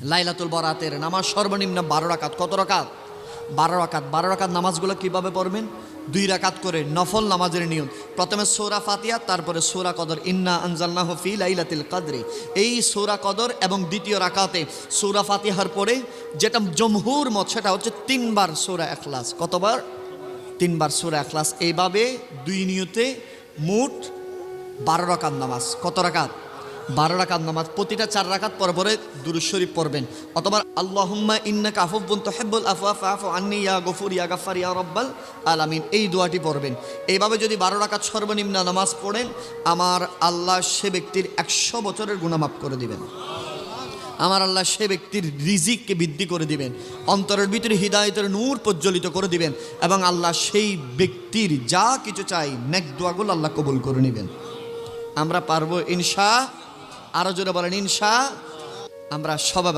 লাইলাতুল বরাতের নামাজ সর্বনিম্ন 12 রাকাত। কত রাকাত? 12 রাকাত। 12 রাকাত নামাজগুলো কিভাবে পড়বেন? 2 রাকাত করে নফল নামাজের নিয়ম। প্রথমে সূরা ফাতিহা, তারপরে সূরা কদর, ইন্না আনজালনাহু ফি লাইলাতিল কদরি। এই সূরা কদর এবং দ্বিতীয় রাকাতে সূরা ফাতিহার পরে যেটা জমহুর মত, সেটা হচ্ছে 3 বার সূরা ইখলাস। কতবার? 3 বার সূরা ইখলাস। এইভাবে 2 নিয়তে মোট 12 রাকাত নামাজ। কত রাকাত? 12 রাকাত নামাজ। প্রতিটা 4 রাকাত পর পরে দুরূদ শরীফ পড়বেন, অথবা আল্লাহুম্মা ইন্নাকা আফুবুন তুহিব্বুল আফওয়া ফাআফু আন্নী ইয়া গফুর ইয়া গাফফার ইয়া রাব্বাল আলামিন, এই দোয়াটি পড়বেন। এইভাবে যদি 12 রাকাত সর্বনিম্ন নামাজ পড়েন, আমার আল্লাহ সে ব্যক্তির 100 বছরের গুনাহ মাফ করে দিবেন। আমার আল্লাহ সে ব্যক্তির রিজিককে বৃদ্ধি করে দিবেন, অন্তরের ভিতরে হিদায়াতের নূর প্রজ্বলিত করে দিবেন, এবং আল্লাহ সেই ব্যক্তির যা কিছু চাই নেক দোয়াগুলো আল্লাহ কবুল করে নেবেন। আমরা পারবো ইনশা। আরো জোরে বলেন ইনশা। আমরা সবাই